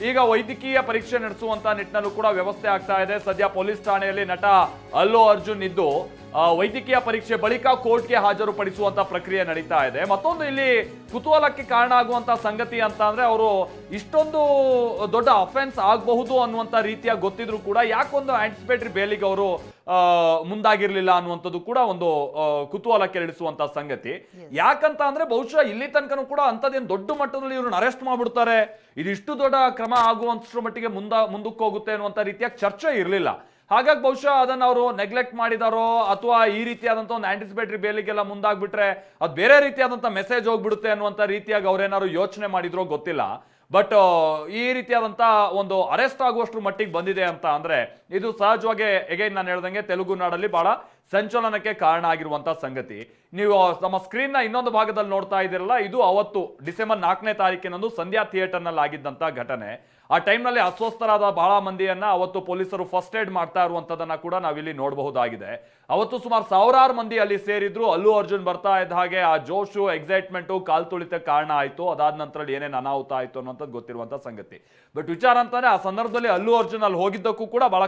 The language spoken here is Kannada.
ಈಗ ವೈದ್ಯಕೀಯ ಪರೀಕ್ಷೆ ನಡೆಸುವಂತ ನಿಟ್ಟಿನಲ್ಲೂ ಕೂಡ ವ್ಯವಸ್ಥೆ ಆಗ್ತಾ ಇದೆ. ಸದ್ಯ ಪೊಲೀಸ್ ಠಾಣೆಯಲ್ಲಿ ನಟ ಅಲ್ಲು ಅರ್ಜುನ್ ಇದ್ದು ವೈದ್ಯಕೀಯ ಪರೀಕ್ಷೆ ಬಳಿಕ ಕೋರ್ಟ್ಗೆ ಹಾಜರುಪಡಿಸುವಂತ ಪ್ರಕ್ರಿಯೆ ನಡೀತಾ ಇದೆ. ಮತ್ತೊಂದು ಇಲ್ಲಿ ಕುತೂಹಲಕ್ಕೆ ಕಾರಣ ಆಗುವಂತ ಸಂಗತಿ ಅಂತ ಅಂದ್ರೆ ಅವರು ಇಷ್ಟೊಂದು ದೊಡ್ಡ ಅಫೆನ್ಸ್ ಆಗಬಹುದು ಅನ್ನುವಂತ ರೀತಿಯ ಗೊತ್ತಿದ್ರು ಕೂಡ ಯಾಕೊಂದು ಆಂಟಿಸಿಪೇಟರಿ ಬೇಲಿಗೆ ಅವರು ಮುಂದಾಗಿರ್ಲಿಲ್ಲ ಅನ್ನುವಂಥದ್ದು ಕೂಡ ಒಂದು ಕುತೂಹಲ ಕೆರಳಿಸುವಂತ ಸಂಗತಿ. ಯಾಕಂತ ಅಂದ್ರೆ ಬಹುಶಃ ಇಲ್ಲಿ ತನಕನೂ ಕೂಡ ಅಂತದೇನು ದೊಡ್ಡ ಮಟ್ಟದಲ್ಲಿ ಇವ್ರನ್ನ ಅರೆಸ್ಟ್ ಮಾಡ್ಬಿಡ್ತಾರೆ, ಇದಿಷ್ಟು ದೊಡ್ಡ ಕ್ರಮ ಆಗುವಂತಷ್ಟರ ಮಟ್ಟಿಗೆ ಮುಂದಕ್ಕೆ ಹೋಗುತ್ತೆ ಅನ್ನುವಂತ ರೀತಿಯ ಚರ್ಚೆ ಇರಲಿಲ್ಲ. ಹಾಗಾಗಿ ಬಹುಶಃ ಅದನ್ನ ಅವರು ನೆಗ್ಲೆಕ್ಟ್ ಮಾಡಿದಾರೋ ಅಥವಾ ಈ ರೀತಿಯಾದಂತ ಒಂದು ಆಂಟಿಸಿಪೇಟರಿ ಬೇಲಿಗೆಲ್ಲ ಮುಂದಾಗ್ಬಿಟ್ರೆ ಅದು ಬೇರೆ ರೀತಿಯಾದಂತ ಮೆಸೇಜ್ ಹೋಗ್ಬಿಡುತ್ತೆ ಅನ್ನುವಂತ ರೀತಿಯಾಗಿ ಅವ್ರೇನಾದ್ರು ಯೋಚನೆ ಮಾಡಿದ್ರೋ ಗೊತ್ತಿಲ್ಲ. ಬಟ್ ಈ ರೀತಿಯಾದಂತ ಒಂದು ಅರೆಸ್ಟ್ ಆಗುವಷ್ಟು ಮಟ್ಟಿಗೆ ಬಂದಿದೆ ಅಂತ ಅಂದ್ರೆ ಇದು ಸಹಜವಾಗಿ ಎಗೈನ್ ನಾನು ಹೇಳ್ದಂಗೆ ತೆಲುಗು ನಾಡಲ್ಲಿ ಬಹಳ ಸಂಚಲನಕ್ಕೆ ಕಾರಣ ಆಗಿರುವಂತ ಸಂಗತಿ. ನೀವು ನಮ್ಮ ಸ್ಕ್ರೀನ್ ನ ಇನ್ನೊಂದು ಭಾಗದಲ್ಲಿ ನೋಡ್ತಾ ಇದ್ದೀರಲ್ಲ, ಇದು ಅವತ್ತು ಡಿಸೆಂಬರ್ 4ನೇ ತಾರೀಕಿನಂದು ಸಂಧ್ಯಾ ಥಿಯೇಟರ್ ನಲ್ಲಿ ಆಗಿದ್ದಂತ ಘಟನೆ. ಆ ಟೈಮ್ ನಲ್ಲಿ ಅಸ್ವಸ್ಥರಾದ ಬಹಳ ಮಂದಿಯನ್ನ ಅವತ್ತು ಪೊಲೀಸರು ಫಸ್ಟ್ ಏಡ್ ಮಾಡ್ತಾ ಇರುವಂತದನ್ನ ಕೂಡ ನಾವಿಲ್ಲಿ ನೋಡಬಹುದಾಗಿದೆ. ಅವತ್ತು ಸುಮಾರು ಸಾವಿರಾರು ಮಂದಿ ಅಲ್ಲಿ ಸೇರಿದ್ರು. ಅಲ್ಲು ಅರ್ಜುನ್ ಬರ್ತಾ ಇದ್ದ ಹಾಗೆ ಆ ಜೋಶು ಎಕ್ಸೈಟ್ಮೆಂಟ್ ಕಾಲ್ ತುಳಿತ ಕಾರಣ ಆಯ್ತು. ಅದಾದ ನಂತರ ಏನೇನು ಅನಾಹುತ ಆಯ್ತು ಅನ್ನೋಂಥದ್ದು ಗೊತ್ತಿರುವಂತ ಸಂಗತಿ. ಬಟ್ ವಿಚಾರ ಅಂತಾನೆ ಆ ಸಂದರ್ಭದಲ್ಲಿ ಅಲ್ಲು ಅರ್ಜುನ್ ಅಲ್ಲಿ ಹೋಗಿದ್ದಕ್ಕೂ ಕೂಡ ಬಹಳ